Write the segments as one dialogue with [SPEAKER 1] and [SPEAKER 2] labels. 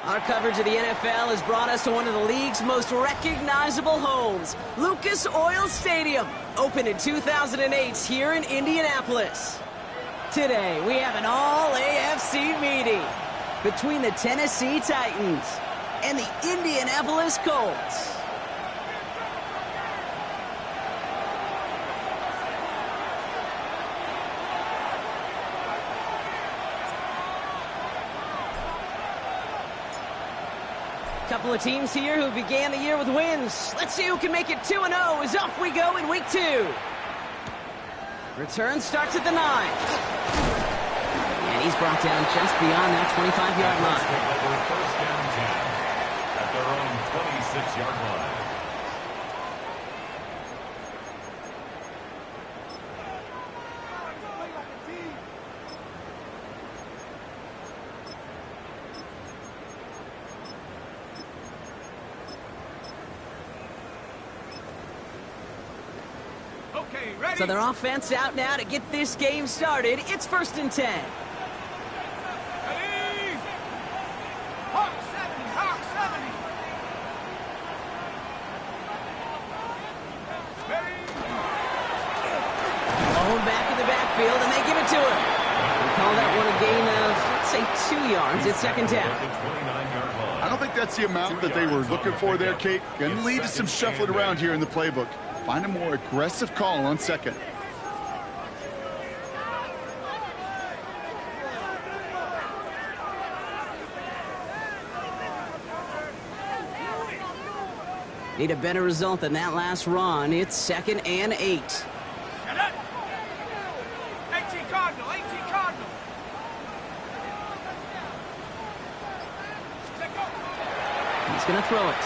[SPEAKER 1] Our coverage of the NFL has brought us to one of the league's most recognizable homes, Lucas Oil Stadium, opened in 2008 here in Indianapolis. Today, we have an all-AFC meeting between the Tennessee Titans and the Indianapolis Colts. Couple of teams here who began the year with wins. Let's see who can make it 2-0 as off we go in week 2. Return starts at the 9. And he's brought down just beyond that 25-yard line.
[SPEAKER 2] First down 10 at their own 26-yard line.
[SPEAKER 1] So their offense out now to get this game started. It's 1st and 10.
[SPEAKER 3] Ready? Hawk 70, Hawk 70. Ready?
[SPEAKER 1] Ball back in the backfield, and they give it to him. We call that one a gain of, let's say, 2 yards. It's 2nd down.
[SPEAKER 4] I don't think that's the amount that they were looking for there, Kate. Going to lead to some shuffling around here in the playbook. Find a more aggressive call on 2nd.
[SPEAKER 1] Need a better result than that last run. It's 2nd and 8.
[SPEAKER 3] 18 Cardinal, 18 Cardinal.
[SPEAKER 1] He's going to throw it.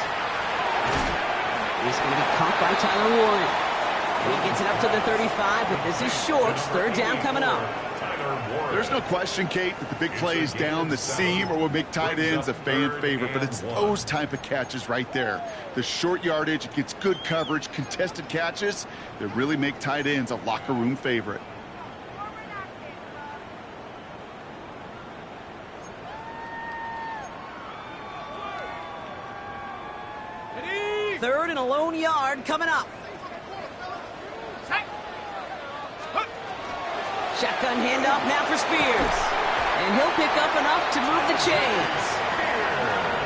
[SPEAKER 1] He's going to be caught by Tyler Warren. He gets it up to the 35, but this is short. 3rd down coming up.
[SPEAKER 4] There's no question, Kate, that the big plays down the seam or will make tight ends a fan favorite, but it's those type of catches right there. The short yardage, it gets good coverage, contested catches that really make tight ends a locker room favorite.
[SPEAKER 3] Ready?
[SPEAKER 1] 3rd and a lone yard coming up. Shotgun handoff now for Spears. And he'll pick up enough to move the chains.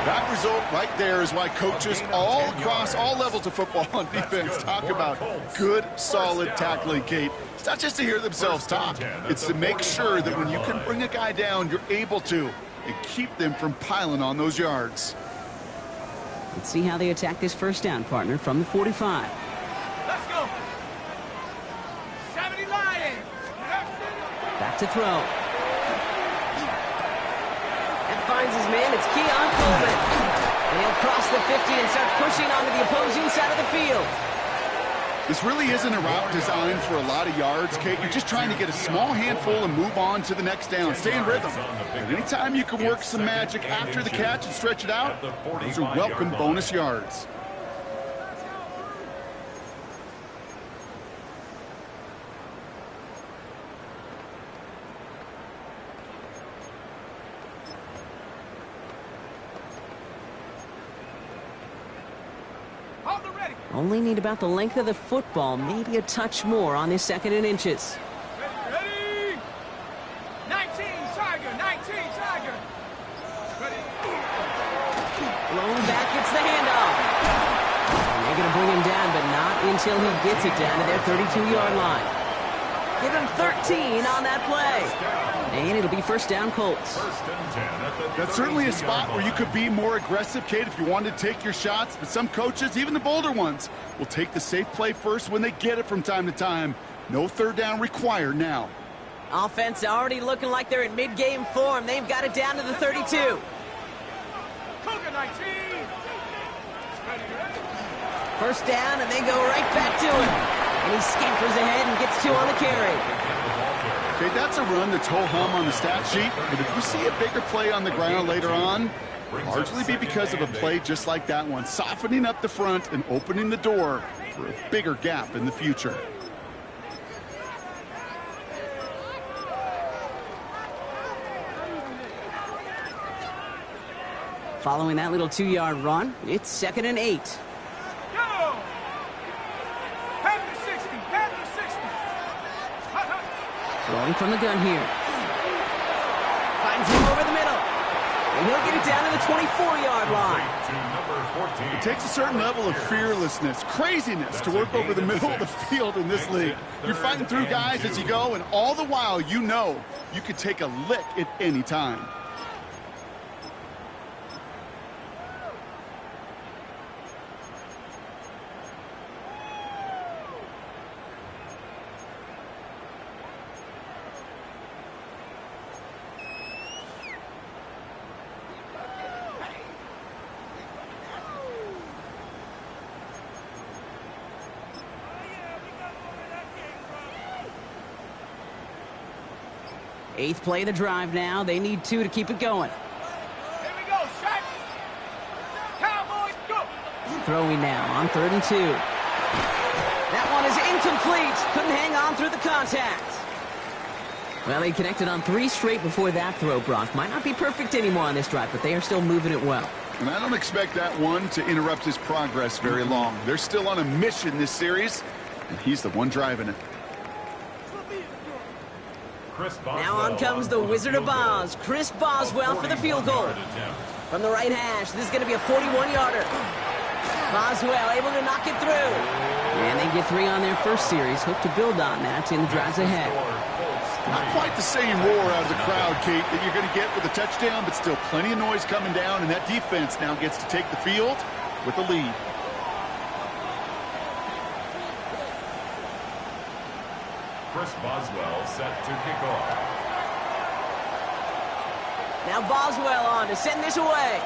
[SPEAKER 4] That result right there is why coaches all across all levels of football on defense talk about good, solid tackling, Kate. It's not just to hear themselves talk. It's to make sure that when you can bring a guy down, you're able to, and keep them from piling on those yards.
[SPEAKER 1] Let's see how they attack this 1st down, partner, from the 45.
[SPEAKER 3] Let's go. 70 Lions.
[SPEAKER 1] Back to throw. That finds his man. It's Keon Coleman. And he'll cross the 50 and start pushing onto the opposing side of the field.
[SPEAKER 4] This really isn't a route designed for a lot of yards, Kate. You're just trying to get a small handful and move on to the next down. Stay in rhythm. And anytime you can work some magic after the catch and stretch it out, those are welcome bonus yards.
[SPEAKER 1] Only need about the length of the football, maybe a touch more on this 2nd and inches.
[SPEAKER 3] Ready? 19 Tiger, 19 Tiger. Ready?
[SPEAKER 1] Blown back, gets the handoff. And they're going to bring him down, but not until he gets it down to their 32-yard line. Give him 13 on that play. And it'll be 1st down Colts.
[SPEAKER 4] That's certainly a spot where you could be more aggressive, Kate, if you wanted to take your shots. But some coaches, even the bolder ones, will take the safe play first when they get it from time to time. No 3rd down required now.
[SPEAKER 1] Offense already looking like they're in mid-game form. They've got it down to the 32.
[SPEAKER 3] Cougar 19.
[SPEAKER 1] 1st down, and they go right back to him. And he scampers ahead and gets 2 on the carry.
[SPEAKER 4] Okay, that's a run that's ho-hum on the stat sheet, but if we see a bigger play on the ground later on, largely be because of a play just like that one, softening up the front and opening the door for a bigger gap in the future.
[SPEAKER 1] Following that little 2-yard run, it's 2nd and 8.
[SPEAKER 3] Go! Head to 60, head to 60. Hut, hut.
[SPEAKER 1] Throwing from the gun here. Finds him over the middle. And he'll get it down to the 24-yard line.
[SPEAKER 4] It takes a certain level of fearlessness, craziness to work over the middle of the field in this league. You're fighting through guys as you go, and all the while you know you could take a lick at any time.
[SPEAKER 1] Eighth play of the drive now. They need 2 to keep it going.
[SPEAKER 3] Here we go, set. Cowboys, go.
[SPEAKER 1] Throwing now on 3rd and 2. That one is incomplete. Couldn't hang on through the contact. Well, they connected on 3 straight before that throw, Brock. Might not be perfect anymore on this drive, but they are still moving it well.
[SPEAKER 4] And I don't expect that one to interrupt his progress very long. They're still on a mission this series, and he's the one driving it.
[SPEAKER 1] Now on comes the Wizard of Oz, Chris Boswell for the field goal. From the right hash, this is going to be a 41-yarder. Boswell able to knock it through. And they get 3 on their first series. Hope to build on that in the drives ahead.
[SPEAKER 4] Not quite the same roar out of the crowd, Kate, that you're going to get with a touchdown, but still plenty of noise coming down, and that defense now gets to take the field with a lead.
[SPEAKER 2] Chris Boswell set to kick off.
[SPEAKER 1] Now Boswell on to send this away.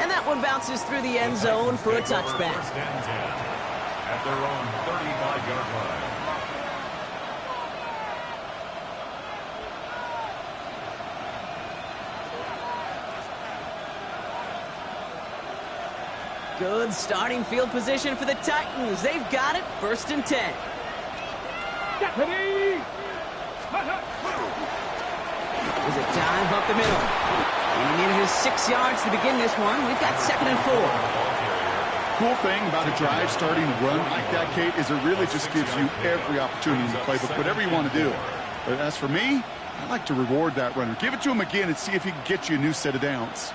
[SPEAKER 1] And that one bounces through the end zone for a touchback.
[SPEAKER 2] First and 10 at their own 35-yard line.
[SPEAKER 1] Good starting field position for the Titans. They've got it, 1st and 10.
[SPEAKER 3] Deputy!
[SPEAKER 1] There's a dive up the middle. And he needed his 6 yards to begin this one. We've got 2nd and 4.
[SPEAKER 4] Cool thing about a drive starting a run like that, Kate, is it really just gives you every opportunity to play, but whatever you want to do. But as for me, I like to reward that runner. Give it to him again and see if he can get you a new set of downs.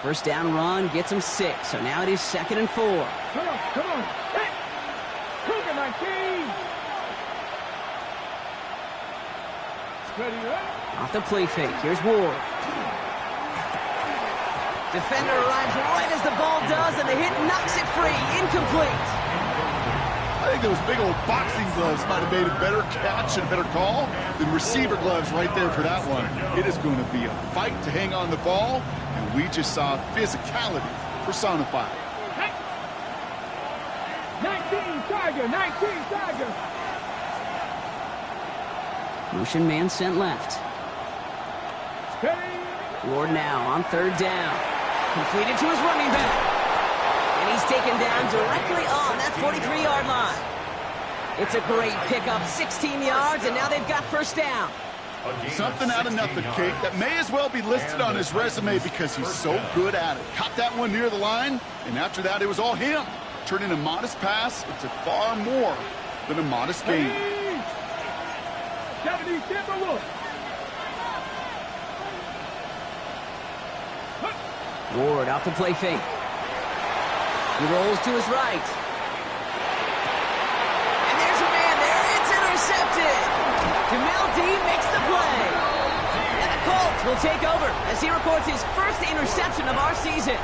[SPEAKER 1] First down run gets him 6, so now it is 2nd and 4.
[SPEAKER 3] Come on, come on. Hey! Cougar 19! Ready, right?
[SPEAKER 1] Off the play fake, here's Ward. Defender arrives right as the ball does, and the hit knocks it free. Incomplete.
[SPEAKER 4] I think those big old boxing gloves might have made a better catch and a better call than receiver gloves right there for that one. It is going to be a fight to hang on the ball, and we just saw physicality personified.
[SPEAKER 3] 19 Tiger, 19 Tiger.
[SPEAKER 1] Motion man sent left.
[SPEAKER 3] Steady.
[SPEAKER 1] Ward now on 3rd down. Completed to his running back. And he's taken down directly on that 43-yard line. It's a great pickup, 16 yards, and now they've got 1st down.
[SPEAKER 4] Something out of nothing, Kate, that may as well be listed on his resume because he's so good at it. Caught that one near the line, and after that, it was all him. Turning a modest pass into far more than a modest gain.
[SPEAKER 3] 70 Timberwolves.
[SPEAKER 1] Ward off the play fake. He rolls to his right. And there's a man there. It's intercepted. Jamel Dean makes the play. And the Colts will take over as he records his 1st interception of our season.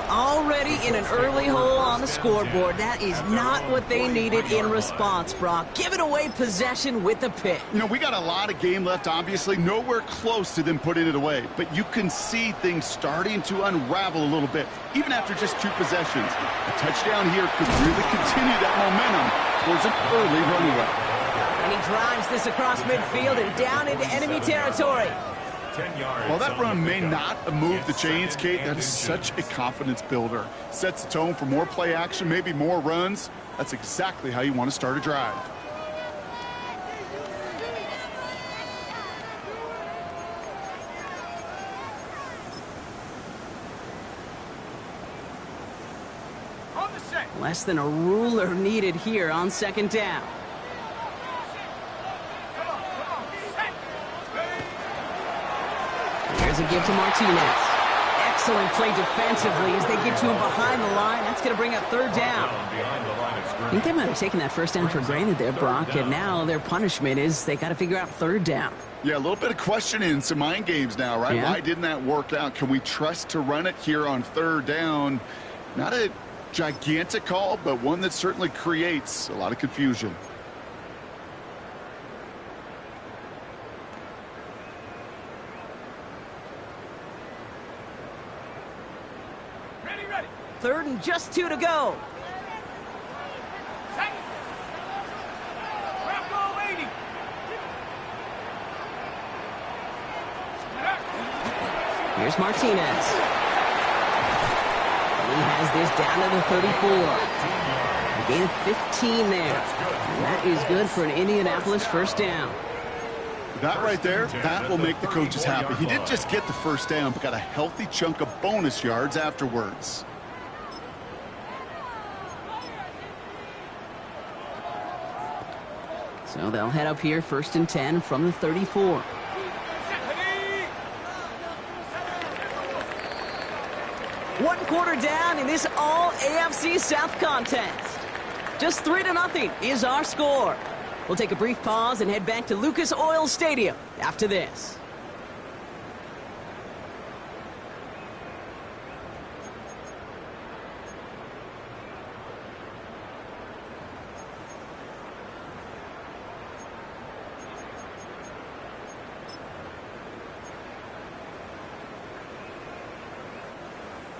[SPEAKER 1] Already in an early hole on the scoreboard. That is not what they needed in response, Brock. Giving away possession with the pick.
[SPEAKER 4] You know, we got a lot of game left, obviously. Nowhere close to them putting it away. But you can see things starting to unravel a little bit, even after just 2 possessions. A touchdown here could really continue that momentum towards an early runaway.
[SPEAKER 1] And he drives this across midfield and down into enemy territory.
[SPEAKER 4] While that run may not have moved the chains, Kate, that is such a confidence builder. Sets the tone for more play action, maybe more runs. That's exactly how you want to start a drive.
[SPEAKER 3] On the set.
[SPEAKER 1] Less than a ruler needed here on second down. Here's a give to Martinez. Excellent play defensively as they get to him behind the line. That's going to bring up third down. I think they might have taken that first down for granted there, Brock, and now their punishment is they got to figure out third down.
[SPEAKER 4] Yeah, a little bit of questioning, some mind games now, right?
[SPEAKER 1] Yeah.
[SPEAKER 4] Why didn't that work out? Can we trust to run it here on third down? Not a gigantic call, but one that certainly creates a lot of confusion.
[SPEAKER 3] Ready.
[SPEAKER 1] Third and just 2 to go.
[SPEAKER 3] Set. Wrap goal 80.
[SPEAKER 1] Here's Martinez. He has this down to the 34. A gain of 15 there. And that is good for an Indianapolis first down.
[SPEAKER 4] That right there, that will make the coaches happy. He didn't just get the first down, but got a healthy chunk of bonus yards afterwards.
[SPEAKER 1] So they'll head up here first and 10 from the 34. One quarter down in this all AFC South contest. Just 3-0 is our score. We'll take a brief pause and head back to Lucas Oil Stadium after this.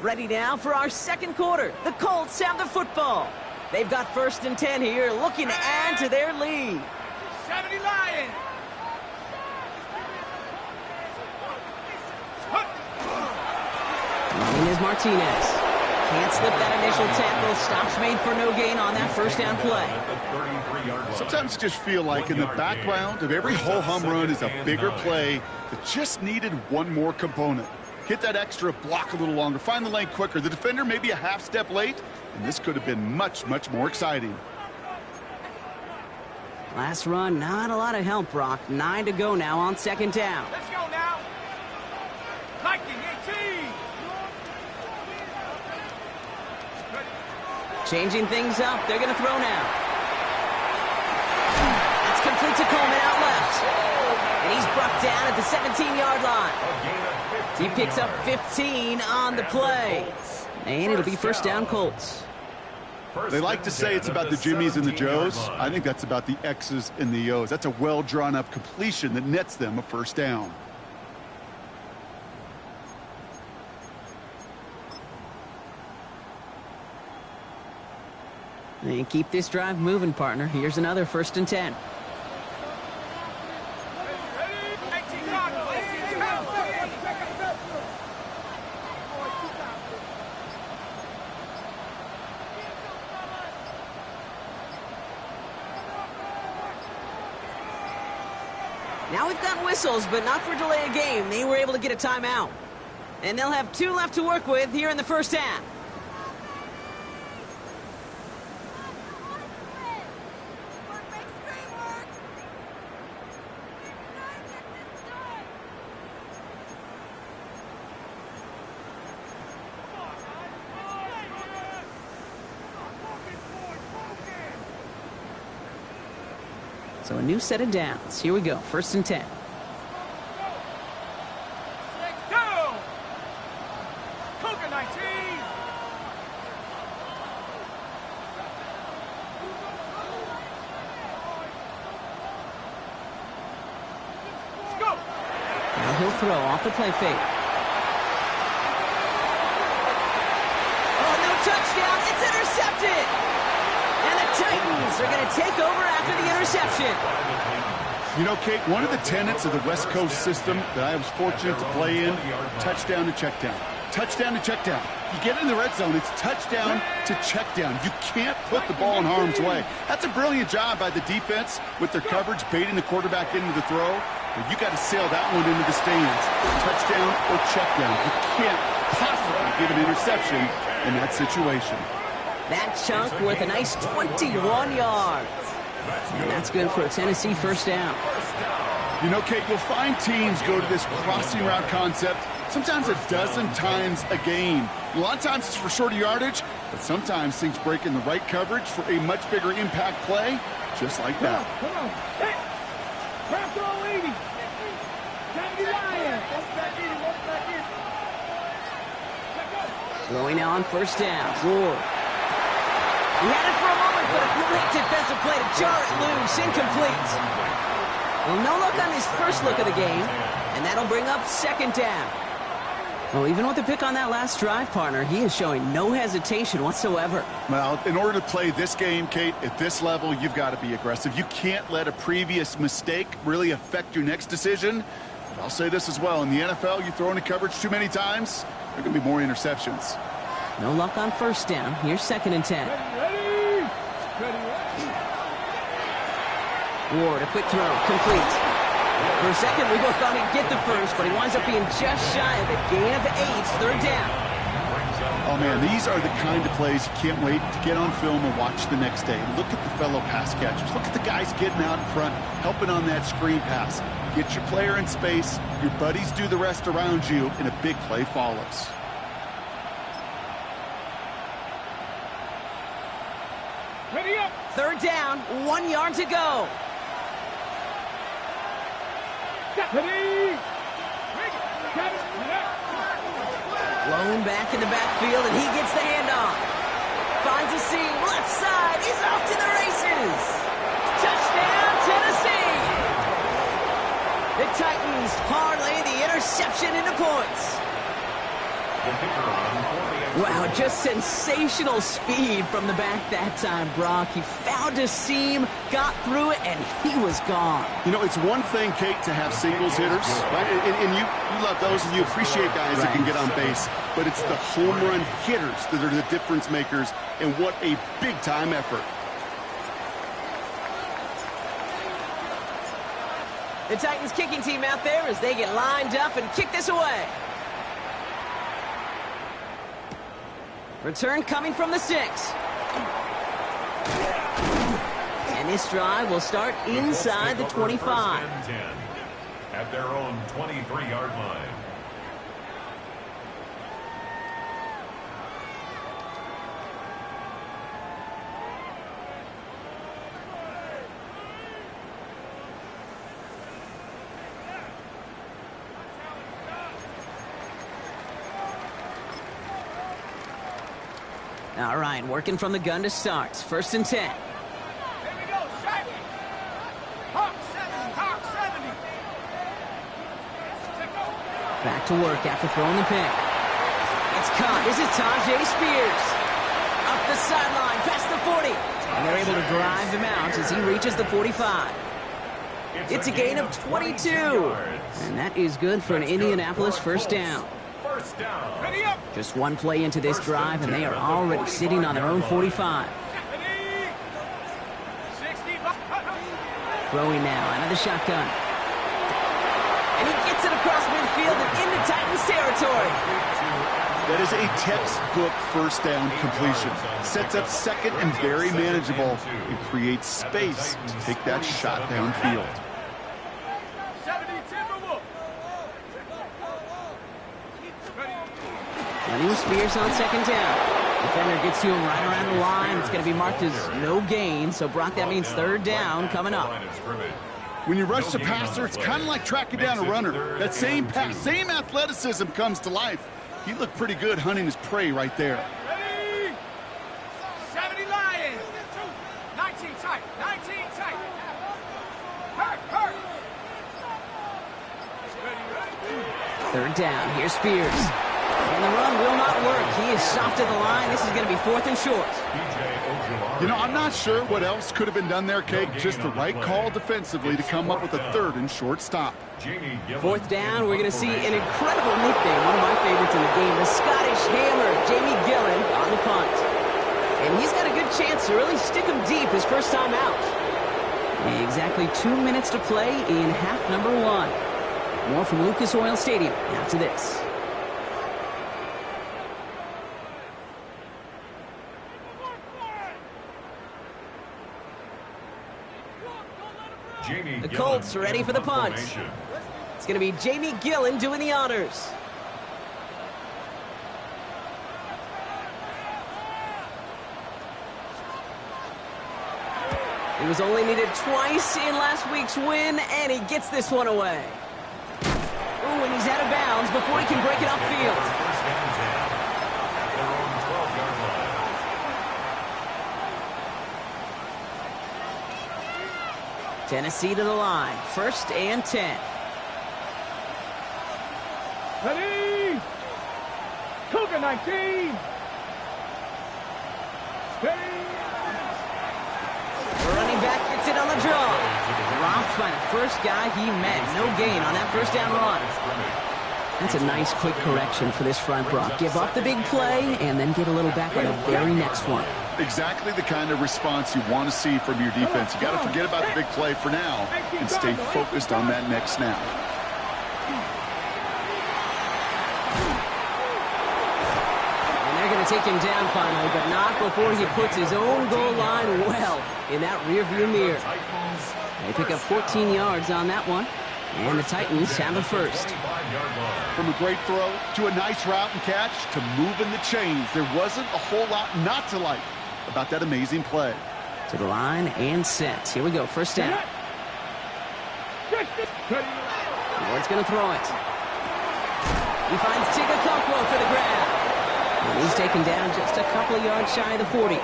[SPEAKER 1] Ready now for our second quarter. The Colts have the football. They've got first and 10 here, looking to add to their lead.
[SPEAKER 3] 70 Lions.
[SPEAKER 1] Running is Martinez. Can't slip that initial tackle. Stops made for no gain on that first down play.
[SPEAKER 4] Sometimes you just feel like in the background of every ho-hum run is a bigger play that just needed one more component. Hit that extra block a little longer. Find the lane quicker. The defender may be a half step late, and this could have been much, much more exciting.
[SPEAKER 1] Last run, not a lot of help, Brock. 9 to go now on second down.
[SPEAKER 3] Let's go now. Lightning 18.
[SPEAKER 1] Changing things up. They're going to throw now. That's complete to Coleman out left. And he's brought down at the 17-yard line. He picks up 15 on the play. And it'll be first down Colts.
[SPEAKER 4] They like to say it's about the Jimmies and the Joes. I think that's about the X's and the O's. That's a well-drawn-up completion that nets them a first down.
[SPEAKER 1] And keep this drive moving, partner. Here's another first and 10. Now we've got whistles, but not for delay of game. They were able to get a timeout. And they'll have 2 left to work with here in the first half. So a new set of downs. Here we go. First and 10.
[SPEAKER 3] Go! Coach Second 19. Let's go.
[SPEAKER 1] Now he'll throw off the play fake. Oh, no touchdown. It's intercepted. And the Titans are going to take over after the interception.
[SPEAKER 4] You know, Kate, one of the tenets of the West Coast system that I was fortunate to play in, touchdown to check down. Touchdown to check down. You get in the red zone, it's touchdown to check down. You can't put the ball in harm's way. That's a brilliant job by the defense with their coverage, baiting the quarterback into the throw. But you got to sail that one into the stands. Touchdown or check down. You can't possibly give an interception in that situation.
[SPEAKER 1] That chunk worth a nice 21 yards. And that's good for a Tennessee first down.
[SPEAKER 4] You know, Kate, you'll find teams go to this crossing route concept sometimes a dozen times a game. A lot of times it's for shorter yardage, but sometimes things break in the right coverage for a much bigger impact play, just like that.
[SPEAKER 3] Come on. Hey. Crap throw 80. Time to Lion. What's back in?
[SPEAKER 1] Throwing now on first down. Ward. He had it for a moment, but a great defensive play to jar it loose. Incomplete. Well, no luck on his first look of the game, and that'll bring up second down. Well, even with the pick on that last drive, partner, he is showing no hesitation whatsoever.
[SPEAKER 4] Well, in order to play this game, Kate, at this level, you've got to be aggressive. You can't let a previous mistake really affect your next decision. But I'll say this as well. In the NFL, you throw into coverage too many times, there are going to be more interceptions.
[SPEAKER 1] No luck on first down. Here's second and 10. Ward, a quick throw, complete. For a second, we both thought he'd get the first, but he winds up being just shy of a gain of 8, third down.
[SPEAKER 4] Oh, man, these are the kind of plays you can't wait to get on film and watch the next day. Look at the fellow pass catchers. Look at the guys getting out in front, helping on that screen pass. Get your player in space, your buddies do the rest around you, and a big play follows.
[SPEAKER 3] Ready up.
[SPEAKER 1] Third down, 1 yard to go. Blown back in the backfield, and he gets the handoff. Finds a seam, left side, he's off to the races. Touchdown, Tennessee. The Titans parlay the interception into points. Wow, just sensational speed from the back that time, Brock. He found a seam, got through it, and he was gone.
[SPEAKER 4] You know, it's one thing, Kate, to have singles hitters, right? And you love those, and you appreciate guys that can get on base. But it's the home run hitters that are the difference makers, and what a big-time effort.
[SPEAKER 1] The Titans kicking team out there as they get lined up and kick this away. Return coming from the 6. And this drive will start inside the 25.
[SPEAKER 2] At their own 23-yard line.
[SPEAKER 1] All right, working from the gun to start. First and 10.
[SPEAKER 3] Here we go, shot. Hawk 70.
[SPEAKER 1] Back to work after throwing the pick. It's caught. This is Tajay Spears. Up the sideline, past the 40. And they're able to drive him out as he reaches the 45. It's a gain of 22. And that is good for an Indianapolis first down.
[SPEAKER 3] Ready up.
[SPEAKER 1] Just one play into this drive, and they are already sitting on their own 45.
[SPEAKER 3] Ready. 60.
[SPEAKER 1] Throwing now out of the shotgun. And he gets it across midfield and into Titans territory.
[SPEAKER 4] That is a textbook first down completion. Sets up second and very manageable and creates space to take that shot downfield.
[SPEAKER 3] 70 Timberwolves.
[SPEAKER 1] Running with Spears on second down. Defender gets to him right around the line. It's going to be marked as no gain. So, Brock, that means third down coming up.
[SPEAKER 4] When you rush the passer, it's kind of like tracking down a runner. That same pass, same athleticism comes to life. He looked pretty good hunting his prey right there.
[SPEAKER 3] Ready? 70 Lions. 19 tight. 19 tight. Hurt, hurt.
[SPEAKER 1] Third down. Here's Spears. And the run will not work. He is soft at the line. This is going to be 4th and short.
[SPEAKER 4] You know, I'm not sure what else could have been done there, Cake. Just the right call defensively to come up with a 3rd and short stop.
[SPEAKER 1] 4th down, we're going to see an incredible nickname, one of my favorites in the game, the Scottish Hammer, Jamie Gillen, on the punt. And he's got a good chance to really stick him deep his first time out. Exactly 2 minutes to play in half number 1. More from Lucas Oil Stadium after this. The Colts are ready for the punt. It's going to be Jamie Gillen doing the honors. He was only needed twice in last week's win, and he gets this one away. Ooh, and he's out of bounds before he can break it upfield. Tennessee to the line. 1st and 10.
[SPEAKER 3] Ready? Cougar 19. Ready?
[SPEAKER 1] The running back gets it on the draw. Dropped by the first guy he met. No gain on that 1st down run. That's a nice quick correction for this front, Brock. Give up the big play and then get a little back on the very next one.
[SPEAKER 4] Exactly the kind of response you want to see from your defense. You got to forget about the big play for now and stay focused on that next snap.
[SPEAKER 1] And they're going to take him down finally, but not before he puts his own goal line well in that rearview mirror. They pick up 14 yards on that one, and the Titans have a 1st.
[SPEAKER 4] From a great throw to a nice route and catch to moving the chains, there wasn't a whole lot not to like about that amazing play.
[SPEAKER 1] To the line and set. Here we go, 1st down. Ward's going to throw it. He finds Tigger Conquo for the grab. And he's taken down just a couple of yards shy of the 40.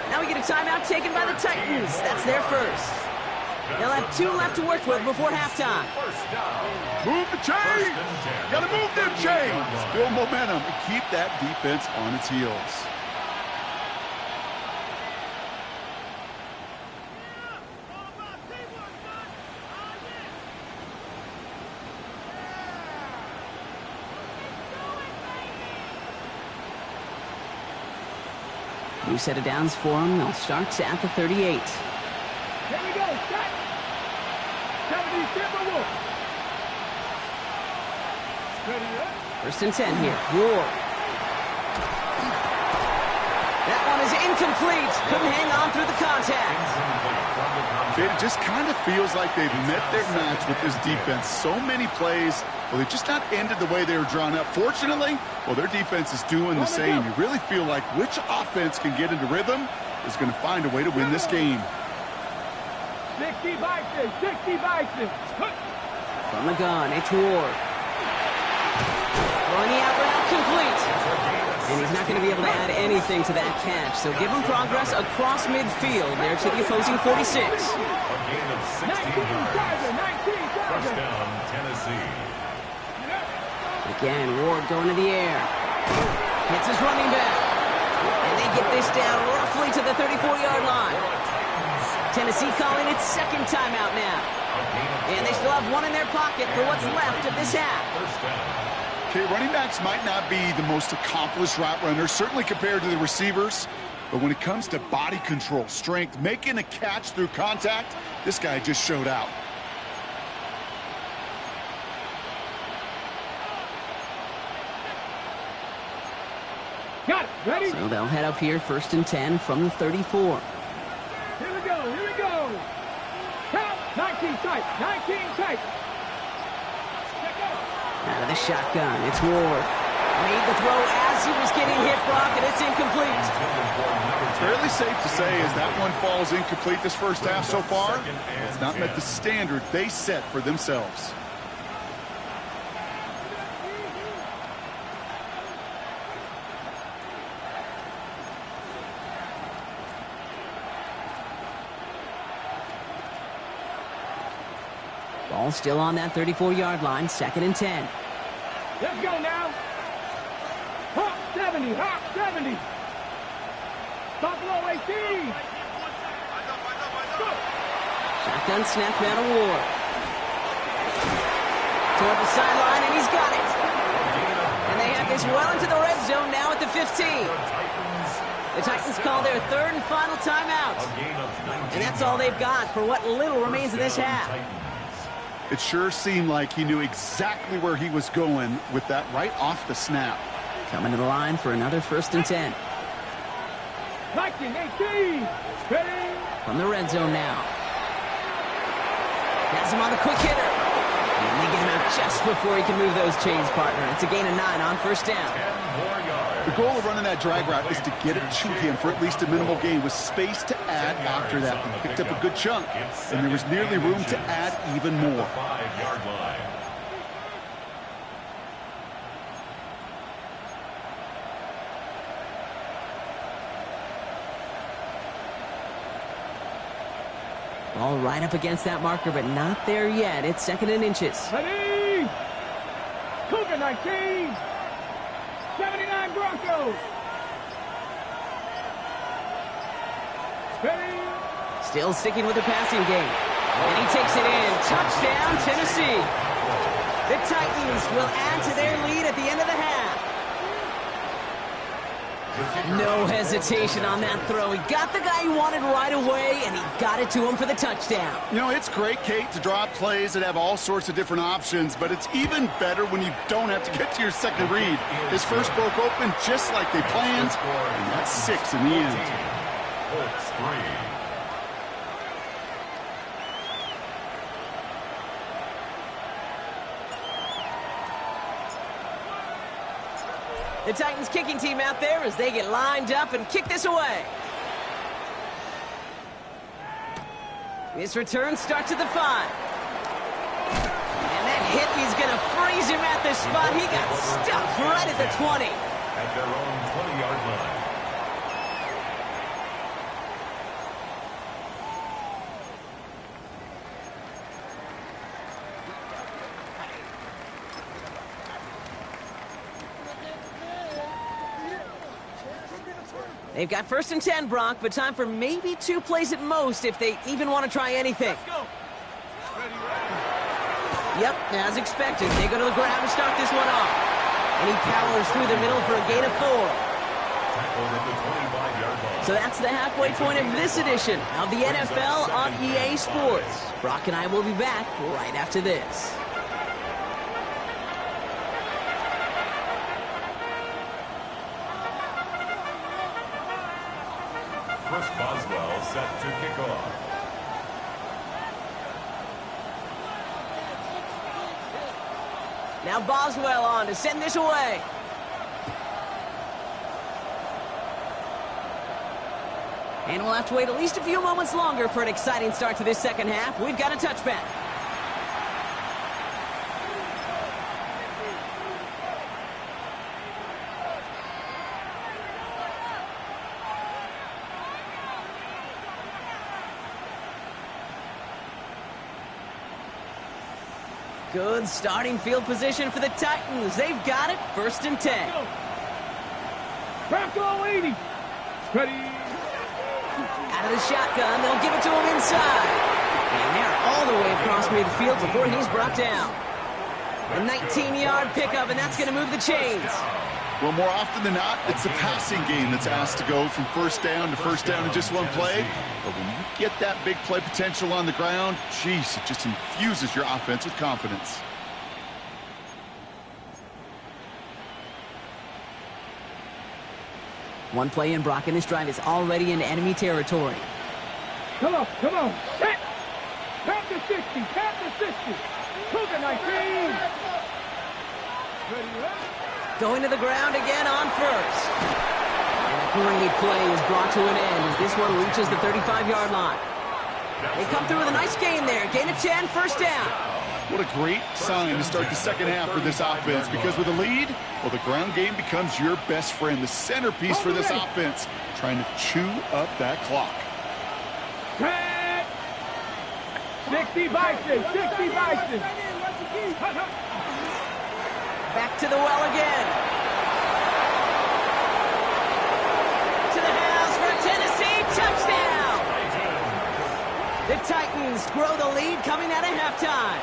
[SPEAKER 1] Now we get a timeout taken by the Titans. That's their 1st. They'll have 2 left to work with before halftime.
[SPEAKER 4] Move the chains! Gotta move them chains! Build momentum and keep that defense on its heels.
[SPEAKER 1] New set of downs for them. They'll start at the 38.
[SPEAKER 3] Here we go. Set. 70 Timberwolves.
[SPEAKER 1] 1st and 10 here. Ward. That one is incomplete. Couldn't hang on through the contact.
[SPEAKER 4] It just kind of feels like they've met their match with this defense. So many plays, well, they've just not ended the way they were drawn up. Fortunately, well, their defense is doing the same. You really feel like which offense can get into rhythm is going to find a way to win this game.
[SPEAKER 3] 60 Vikings. 60 Vikings.
[SPEAKER 1] From the gun, it's Ward. Throwing the out route complete. And he's not going to be able to add anything to that catch. So give him progress across midfield there to the opposing 46.
[SPEAKER 2] A gain of 16 yards. 1st down, Tennessee.
[SPEAKER 1] Again, Ward going to the air. Hits his running back. And they get this down roughly to the 34-yard line. Tennessee calling its 2nd timeout now. And they still have 1 in their pocket for what's left of this half.
[SPEAKER 2] 1st down.
[SPEAKER 4] Okay, running backs might not be the most accomplished route runners, certainly compared to the receivers. But when it comes to body control, strength, making a catch through contact, this guy just showed out.
[SPEAKER 3] Got it. Ready?
[SPEAKER 1] So they'll head up here 1st and 10 from the 34.
[SPEAKER 3] Here we go. Here we go. Count. 19 tight. 19 tight.
[SPEAKER 1] Out of the shotgun, it's Ward. Made the throw as he was getting hit, Brock, and it's incomplete.
[SPEAKER 4] Fairly safe to say as that one falls incomplete this first half so far, it's not met the standard they set for themselves.
[SPEAKER 1] Ball still on that 34-yard line, 2nd and 10.
[SPEAKER 3] Let's go now. Hop 70, hop 70. Buffalo 18. Go.
[SPEAKER 1] Shotgun snap, Matt Ward. Toward the sideline, and he's got it. And they have this well into the red zone now at the 15. The Titans call their 3rd and final timeout. And that's all they've got for what little remains of this half.
[SPEAKER 4] It sure seemed like he knew exactly where he was going with that right off the snap.
[SPEAKER 1] Coming to the line for another 1st and 10.
[SPEAKER 3] Viking 18. Ready.
[SPEAKER 1] From the red zone now. Has him on the quick hitter. And they get him out just before he can move those chains, partner. It's a gain of 9 on 1st down.
[SPEAKER 4] The goal of running that drag route is to get it to him for at least a minimal gain with space to add after that. He picked up a good chunk, and there was nearly room to add even more.
[SPEAKER 2] 5-yard line.
[SPEAKER 1] Ball right up against that marker, but not there yet. It's 2nd and inches.
[SPEAKER 3] Ready. Cougar 19. 79 Broncos. Ready.
[SPEAKER 1] Still sticking with the passing game. And he takes it in. Touchdown, Tennessee. The Titans will add to their lead at the end of the half. No hesitation on that throw. He got the guy he wanted right away, and he got it to him for the touchdown.
[SPEAKER 4] You know, it's great, Kate, to draw up plays that have all sorts of different options, but it's even better when you don't have to get to your second read. His first broke open just like they planned, and that's 6 in the end.
[SPEAKER 2] Colts 3.
[SPEAKER 1] The Titans kicking team out there as they get lined up and kick this away. This return starts at the 5. And that hit, he's going to freeze him at the spot. He got stuck right at the 20.
[SPEAKER 2] At their own 20-yard line.
[SPEAKER 1] They've got 1st and 10, Brock, but time for maybe 2 plays at most if they even want to try anything. Yep, as expected. They go to the ground to start this one off. And he powers through the middle for a gain of 4.
[SPEAKER 2] Tackled at the 25-yard line.
[SPEAKER 1] So that's the halfway point of this edition of the NFL on EA Sports. Brock and I will be back right after this.
[SPEAKER 2] Chris Boswell set to kick off.
[SPEAKER 1] Now Boswell on to send this away. And we'll have to wait at least a few moments longer for an exciting start to this second half. We've got a touchback. Good starting field position for the Titans. They've got it, 1st and 10.
[SPEAKER 3] Bronco 80. Ready.
[SPEAKER 1] Out of the shotgun, they'll give it to him inside. And they're all the way across midfield before he's brought down. A 19-yard pickup, and that's going to move the chains.
[SPEAKER 4] Well, more often than not, it's the passing game that's asked to go from 1st down to 1st down in just one play. But when you get that big play potential on the ground, geez, it just infuses your offense with confidence.
[SPEAKER 1] One play in, Brock, and this drive is already in enemy territory.
[SPEAKER 3] Come on, come on. Set. Tap to 60, tap to 60. Cougar 19. Ready,
[SPEAKER 1] Going to the ground again on 1st. And a great play is brought to an end as this one reaches the 35-yard line. They come through with a nice gain there. Gain of 10, 1st down.
[SPEAKER 4] What a great sign to start the second half for this offense, because with a lead, well, the ground game becomes your best friend, the centerpiece for this offense, trying to chew up that clock.
[SPEAKER 3] 60 Bison, 60 Bison.
[SPEAKER 1] Back to the well again. To the house for a Tennessee touchdown. The Titans grow the lead coming out of halftime.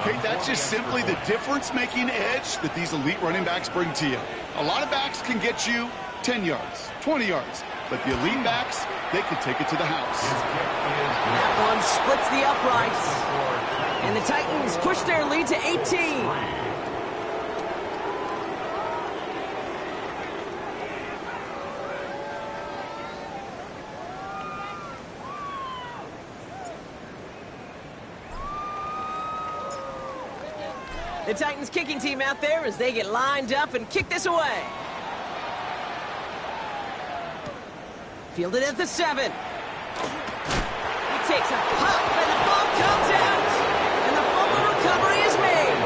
[SPEAKER 4] Kate, that's just simply the difference-making edge that these elite running backs bring to you. A lot of backs can get you 10 yards, 20 yards, but the elite backs, they can take it to the house.
[SPEAKER 1] That one splits the uprights. And the Titans push their lead to 18. The Titans kicking team out there as they get lined up and kick this away. Fielded at the 7. He takes a pop and the ball comes out. And the fumble recovery is made.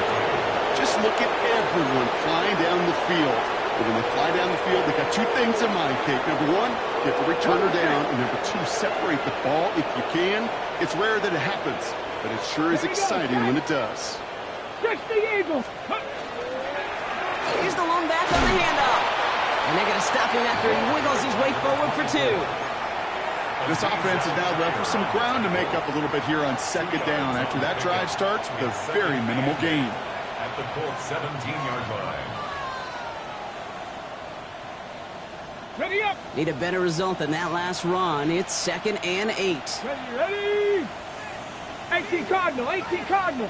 [SPEAKER 4] Just look at everyone flying down the field. But when they fly down the field, they got two things in mind, Kate. Number one, you have to return her down. And number two, separate the ball if you can. It's rare that it happens, but it sure is exciting when it does.
[SPEAKER 3] Catch the Eagles.
[SPEAKER 1] Here's the lone back on the handoff. And they're going to stop him after he wiggles his way forward for 2.
[SPEAKER 4] This offense is now left with some ground to make up a little bit here on second down after that drive starts with a very minimal gain.
[SPEAKER 2] At the Colts 17-yard line.
[SPEAKER 3] Ready up.
[SPEAKER 1] Need a better result than that last run. It's 2nd and 8.
[SPEAKER 3] Ready. 18 Cardinal, 18 Cardinal.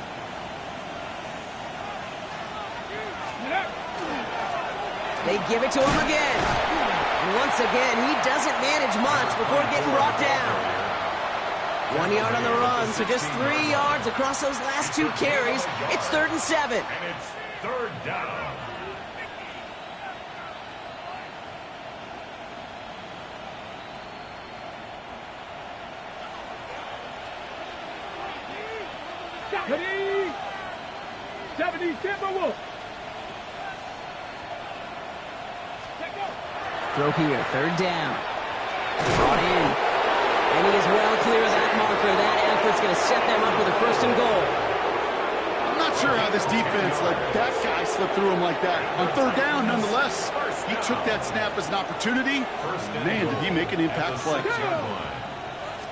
[SPEAKER 1] They give it to him again. And once again, he doesn't manage much before getting brought down. 1 yard on the run, so just 3 yards across those last 2 carries. It's 3rd and 7.
[SPEAKER 2] And it's 3rd down.
[SPEAKER 3] Ready. 70 Timberwolves.
[SPEAKER 1] Throw here, 3rd down. Brought in. And he is well clear of that marker. That effort's going to set them up with a 1st and goal.
[SPEAKER 4] I'm not sure how this defense let that guy slip through him like that. On 3rd down, nonetheless, he took that snap as an opportunity. Man, did he make an impact play.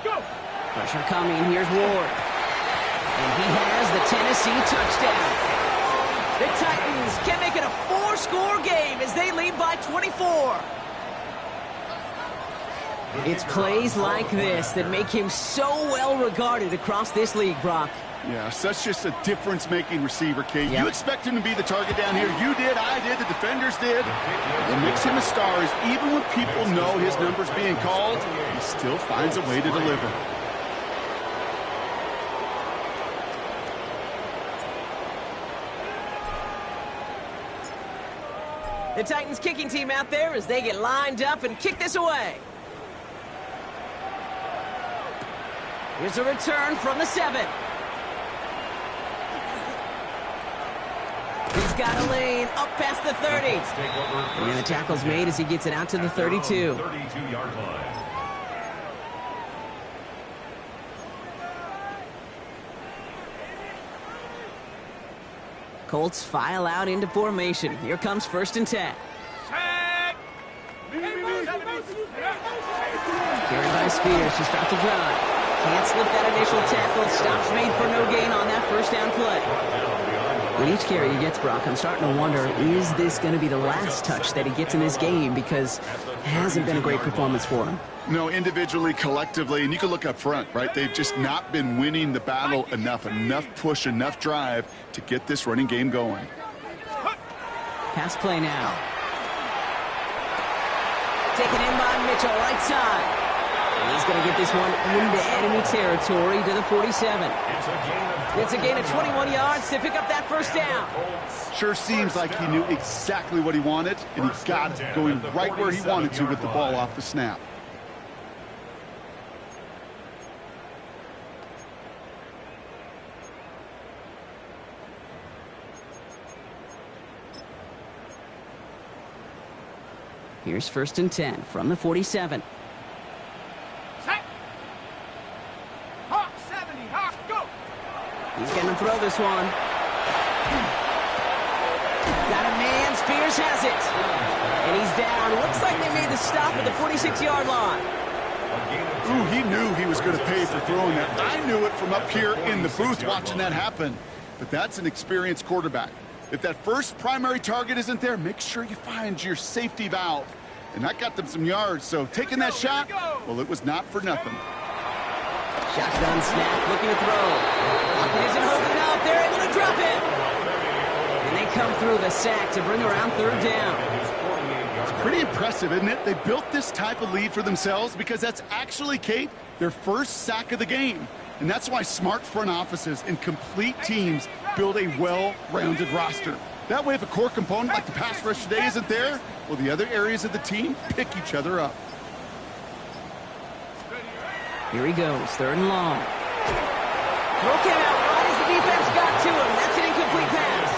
[SPEAKER 3] Go.
[SPEAKER 1] Pressure coming. Here's Ward. And he has the Tennessee touchdown. The Titans can make it a 4-score game as they lead by 24. It's plays like this that make him so well regarded across this league, Brock.
[SPEAKER 4] Yeah, such just a difference-making receiver, Kate.
[SPEAKER 1] Yep.
[SPEAKER 4] You expect him to be the target down here. You did, I did, the defenders did. What makes him a star is even when people know his number's being called, he still finds a way to deliver.
[SPEAKER 1] The Titans kicking team out there as they get lined up and kick this away. Here's a return from the 7. He's got a lane up past the 30. And the tackle's made as he gets it out to the 32.
[SPEAKER 2] 32-yard line.
[SPEAKER 1] Colts file out into formation. Here comes 1st and 10. Carried by Spears to start the drive. Can't slip that initial tackle. Stops made for no gain on that 1st down play. With each carry he gets, Brock, I'm starting to wonder, is this going to be the last touch that he gets in this game? Because it hasn't been a great performance for him.
[SPEAKER 4] No, individually, collectively, and you can look up front, right? They've just not been winning the battle enough push, enough drive to get this running game going.
[SPEAKER 1] Pass play now. Taken in by Mitchell, right side. And he's going to get this one into enemy territory to the 47. It's a gain of 21 yards to pick up that 1st down.
[SPEAKER 4] Sure seems like he knew exactly what he wanted, and he got it going right where he wanted to with the ball off the snap.
[SPEAKER 1] Here's 1st and 10 from the 47. throw this one. Got a man. Spears has it. And he's down. Looks like they made the stop at the 46-yard line.
[SPEAKER 4] Ooh, he knew he was going to pay for throwing that. I knew it from up here in the booth watching that happen. But that's an experienced quarterback. If that first primary target isn't there, make sure you find your safety valve. And that got them some yards, so taking that shot, well, it was not for nothing.
[SPEAKER 1] Shotgun snap, looking to throw. Lockett isn't holding up. They're able to drop it. And they come through the sack to bring around third down.
[SPEAKER 4] It's pretty impressive, isn't it? They built this type of lead for themselves because that's actually, Kate, their first sack of the game. And that's why smart front offices and complete teams build a well-rounded roster. That way, if a core component like the pass rush today isn't there, well, the other areas of the team pick each other up.
[SPEAKER 1] Here he goes, third and long. Throw came out right as the defense got to him. That's an incomplete pass.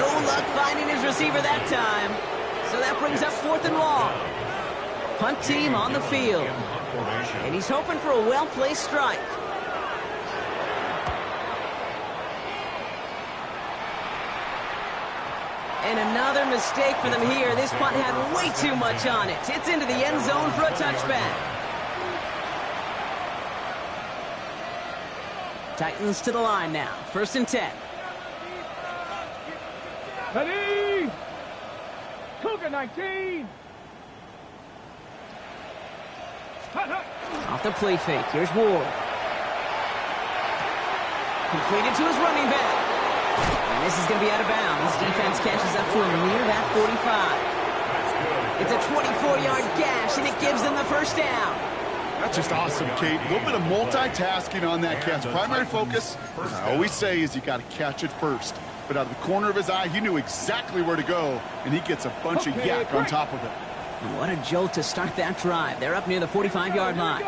[SPEAKER 1] No luck finding his receiver that time. So that brings up fourth and long. Punt team on the field. And he's hoping for a well-placed strike. And another mistake for them here. This punt had way too much on it. It's into the end zone for a touchback. Titans to the line now. First and 10.
[SPEAKER 3] Ready? Cougar 19. Hut, hut.
[SPEAKER 1] Off the play fake. Here's Ward. Completed to his running back. And this is going to be out of bounds. Defense catches up to him near that 45. It's a 24-yard gash, and it gives them the first down.
[SPEAKER 4] That's just awesome, Kate. A little bit of multitasking on that catch. Primary focus, as I always say, is you got to catch it first. But out of the corner of his eye, he knew exactly where to go, and he gets a bunch of yak on top of it.
[SPEAKER 1] And what a jolt to start that drive. They're up near the 45-yard line.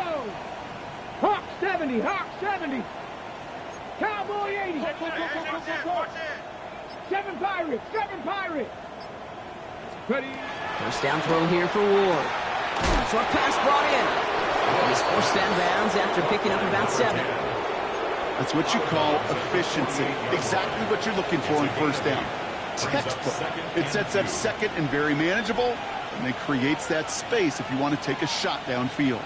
[SPEAKER 3] Hawk 70, Hawk 70. Cowboy 80. Seven Pirates. Ready?
[SPEAKER 1] First down throw here for Ward. Short pass brought in. And he's forced out of bounds after picking up about 7.
[SPEAKER 4] That's what you call efficiency. Exactly what you're looking for in first down. Textbook. It sets up second and very manageable, and it creates that space if you want to take a shot downfield.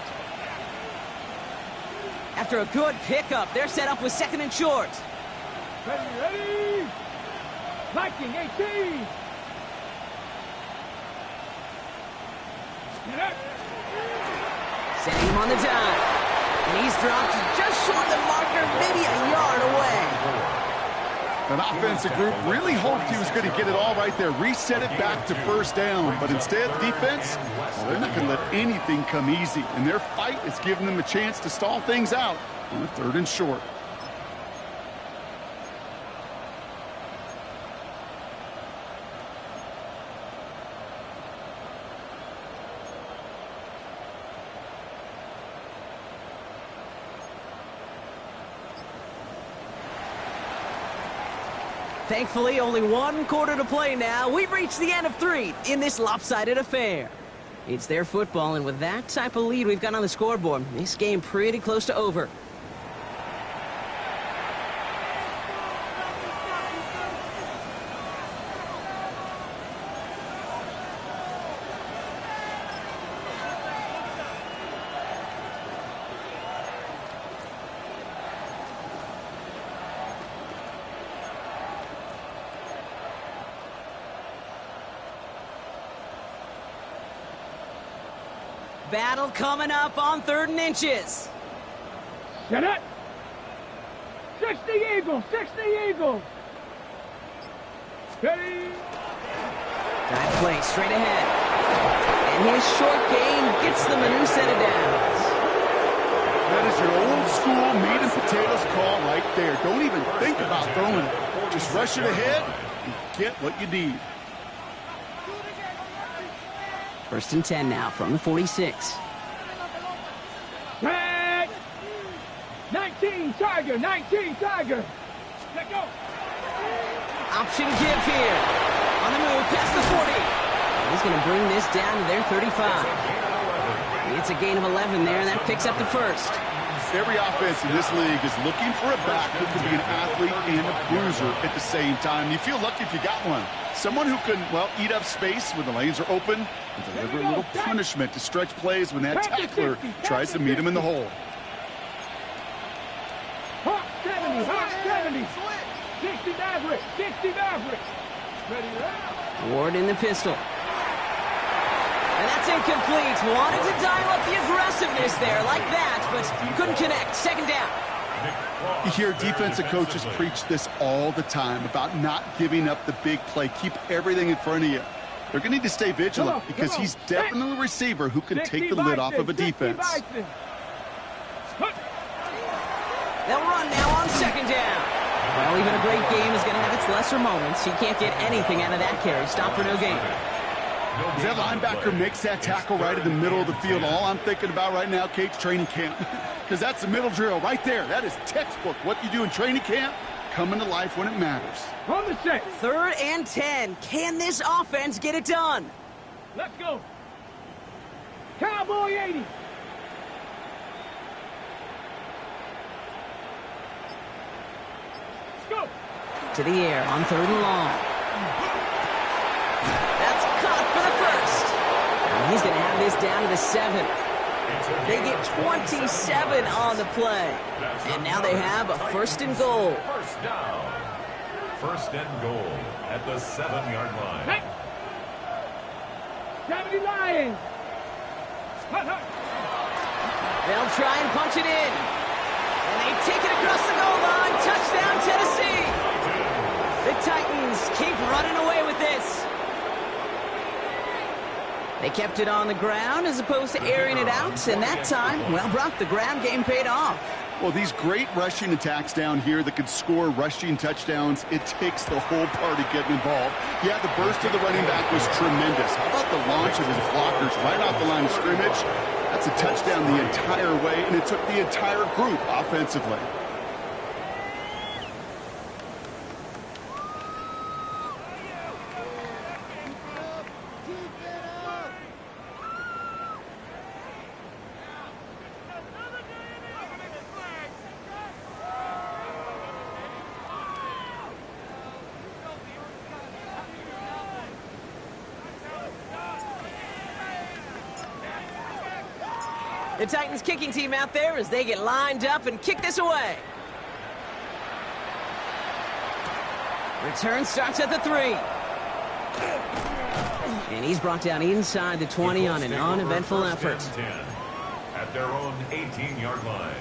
[SPEAKER 1] After a good pickup, they're set up with second and short.
[SPEAKER 3] Ready? Viking 18. Get up.
[SPEAKER 1] Setting him on the dive. And he's dropped just short of the marker, maybe a yard away.
[SPEAKER 4] An offensive group really hoped he was going to get it all right there, reset it back to first down. But instead, defense, well, they're not going to let anything come easy. And their fight is giving them a chance to stall things out on a third and short.
[SPEAKER 1] Thankfully, only one quarter to play now. We've reached the end of 3 in this lopsided affair. It's their football, and with that type of lead we've got on the scoreboard, this game pretty close to over. Battle coming up on 3rd and inches.
[SPEAKER 3] Get it. 60 Eagles. Ready?
[SPEAKER 1] Dive play straight ahead. And his short gain gets them a new set of downs.
[SPEAKER 4] That is your old school meat and potatoes call right there. Don't even think about throwing it. Just rush it ahead and get what you need.
[SPEAKER 1] 1st and 10 now from the 46.
[SPEAKER 3] Tag! 19 Tiger. Let go.
[SPEAKER 1] Option give here. On the move past the 40. He's going to bring this down to their 35. It's a gain of 11 there, and that picks up the first.
[SPEAKER 4] Every offense in this league is looking for a back who can be an athlete and a bruiser at the same time. You feel lucky if you got one. Someone who can, well, eat up space when the lanes are open and deliver a little punishment to stretch plays when that tackler tries to meet him in the hole.
[SPEAKER 3] Hot 70, hot 70. 60 Maverick, 60 Maverick. Ready now.
[SPEAKER 1] Ward in the pistol. And that's incomplete. Wanted to dial up the aggressiveness there like that, but couldn't connect. Second down.
[SPEAKER 4] You hear defensive coaches preach this all the time about not giving up the big play. Keep everything in front of you. They're going to need to stay vigilant because he's definitely a receiver who can take the lid off of a defense.
[SPEAKER 1] They'll run now on second down. Well, even a great game is going to have its lesser moments. He can't get anything out of that carry. Stop for no gain.
[SPEAKER 4] As that linebacker makes that tackle right in the middle of the field, all I'm thinking about right now, Kate's training camp. Because that's the middle drill right there. That is textbook. What you do in training camp, coming to life when it matters.
[SPEAKER 3] On the set.
[SPEAKER 1] 3rd and 10. Can this offense get it done?
[SPEAKER 3] Let's go. Cowboy 80. Let's go.
[SPEAKER 1] To the air on 3rd and long. That's caught for the first. And he's going to have this down to the 7. They get 27 on the play. And now they have a 1st and goal.
[SPEAKER 2] First down. 1st and goal at the 7-yard line.
[SPEAKER 3] Hey. 70 Lions. Hut, hut.
[SPEAKER 1] They'll try and punch it in. And they take it across the goal line. Touchdown, Tennessee. The Titans keep running away with this. They kept it on the ground as opposed to airing it out, and that time, well, Brock, the ground game paid off.
[SPEAKER 4] Well, these great rushing attacks down here that could score rushing touchdowns, it takes the whole party getting involved. Yeah, the burst of the running back was tremendous. How about the launch of his blockers right off the line of scrimmage? That's a touchdown the entire way, and it took the entire group offensively.
[SPEAKER 1] The Titans kicking team out there as they get lined up and kick this away. Return starts at the 3. And he's brought down inside the 20 on an uneventful effort.
[SPEAKER 2] At their own 18-yard line.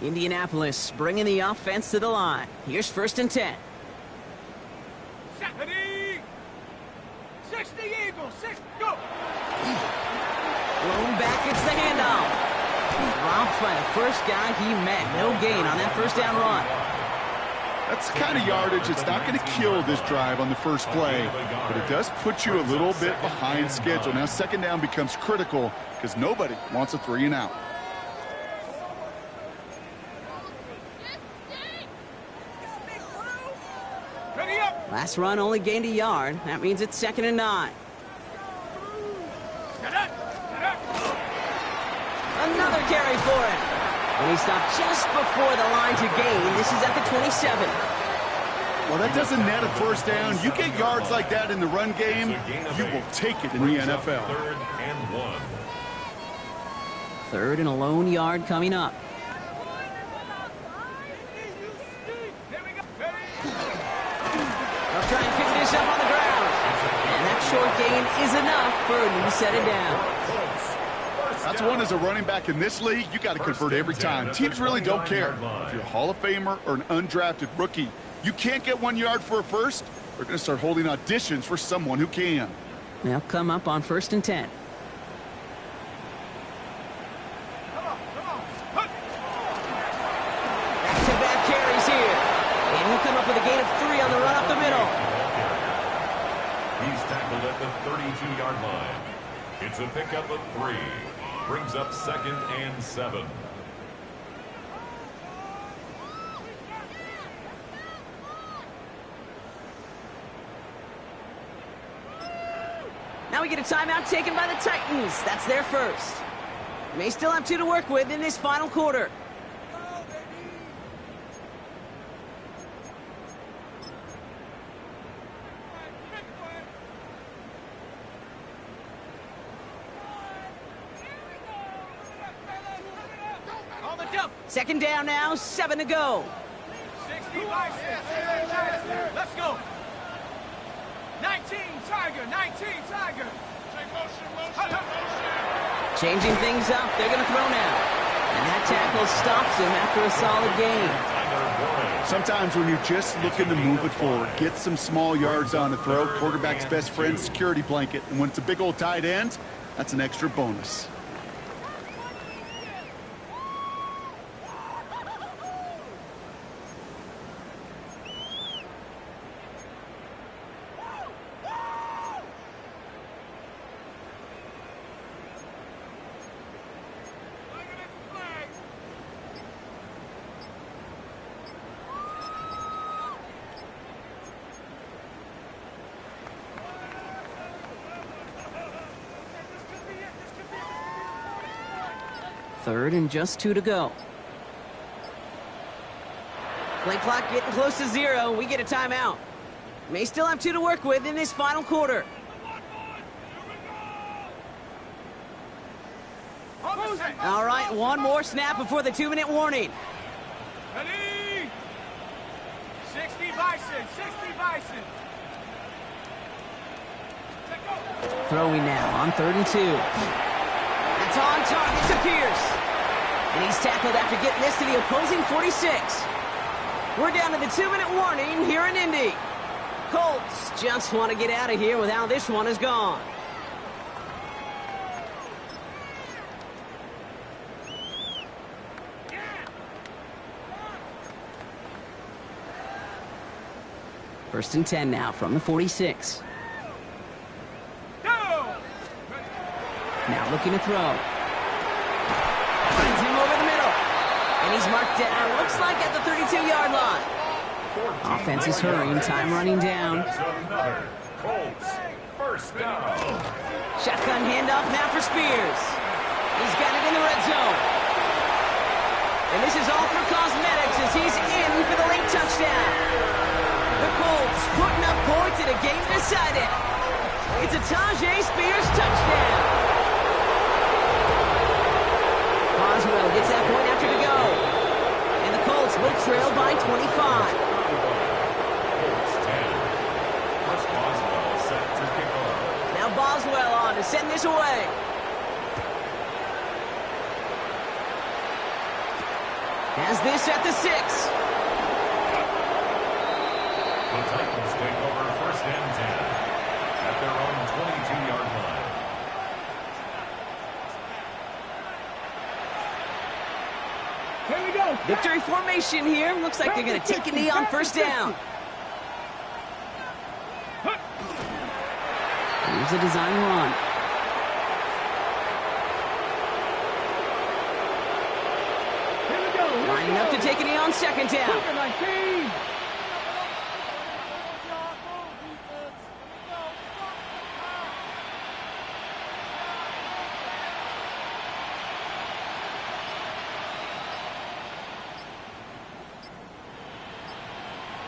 [SPEAKER 1] Indianapolis bringing the offense to the line. Here's 1st and 10.
[SPEAKER 3] 70. 60 Eagles. 6. Go.
[SPEAKER 1] Blown back, it's the handoff. He's robbed by the first guy he met. No gain on that 1st down run.
[SPEAKER 4] That's the kind of yardage that's not going to kill this drive on the first play, but it does put you a little bit behind schedule. Now 2nd down becomes critical because nobody wants a 3 and out.
[SPEAKER 1] Last run only gained a yard. That means it's 2nd and 9. Another carry for him. And he stopped just before the line to gain. This is at the 27.
[SPEAKER 4] Well, that doesn't net a 1st down. You get yards like that in the run game, you will take it in the NFL.
[SPEAKER 2] 3rd and 1.
[SPEAKER 1] 3rd and a lone yard coming up. They'll try and pick this up on the ground. And that short gain is enough for a new set of downs.
[SPEAKER 4] That's one as a running back in this league, you got to convert every time. Teams really don't care. If you're a Hall of Famer or an undrafted rookie, you can't get 1 yard for a first, they're going to start holding auditions for someone who can.
[SPEAKER 1] They'll come up on 1st and 10. Back-to-back carries here. And he'll come up with a gain of 3 on the run up the middle.
[SPEAKER 2] He's tackled at the 32-yard line. It's a pickup of 3. Brings up 2nd and 7.
[SPEAKER 1] Now we get a timeout taken by the Titans. That's their first. May still have 2 to work with in this final quarter. Second down now, 7 to go.
[SPEAKER 3] 60 by 6. Let's go. 19 Tiger, 19 Tiger.
[SPEAKER 1] Changing things up, they're going to throw now. And that tackle stops him after a solid gain.
[SPEAKER 4] Sometimes when you're just looking to move it forward, get some small yards on the throw, quarterback's best friend, security blanket. And when it's a big old tight end, that's an extra bonus.
[SPEAKER 1] Third and just 2 to go. Play clock getting close to 0. We get a timeout. May still have 2 to work with in this final quarter. All right, one more snap before the 2-minute warning.
[SPEAKER 3] Ready? 60 Bison, 60 Bison.
[SPEAKER 1] Throwing now on 3rd and 2. That's on target to Pierce. And he's tackled after getting this to the opposing 46. We're down to the 2-minute warning here in Indy. Colts just want to get out of here with how this one is gone. First and 10 now from the 46. Now looking to throw. Finds him over the middle. And he's marked down, looks like at the 32-yard line. Offense is hurrying, time running down.
[SPEAKER 2] Colts, first down.
[SPEAKER 1] Shotgun handoff now for Spears. He's got it in the red zone. And this is all for cosmetics as he's in for the late touchdown. The Colts putting up points in a game decided. It's a Tajay Spears touchdown. Boswell gets that point after to go. And the Colts will trail by 25.
[SPEAKER 2] Colts 10. Chris Boswell set to kick off.
[SPEAKER 1] Now Boswell on to send this away. Has this at the 6.
[SPEAKER 2] The Titans take over first and 10 at their own 22-yard line.
[SPEAKER 3] Here we go.
[SPEAKER 1] Victory formation here. Looks like they're going to take a knee on first down. Here's a design run.
[SPEAKER 3] Here we go.
[SPEAKER 1] Lining up to take a knee on second down.
[SPEAKER 3] 19.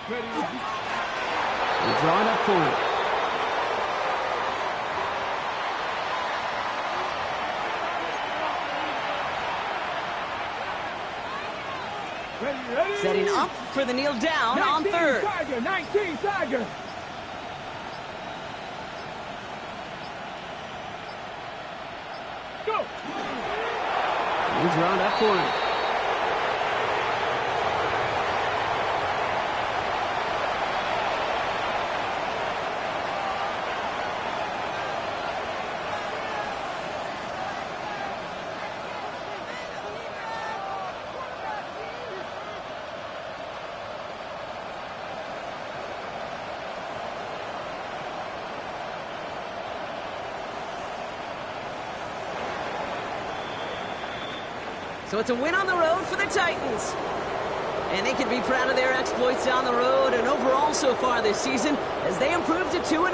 [SPEAKER 1] They draw it up for him.
[SPEAKER 3] Ready.
[SPEAKER 1] Setting up for the kneel down on 3rd.
[SPEAKER 3] Tiger, 19 Tiger. Go.
[SPEAKER 1] They draw it up for him. So it's a win on the road for the Titans. And they can be proud of their exploits down the road and overall so far this season as they improve to 2-0.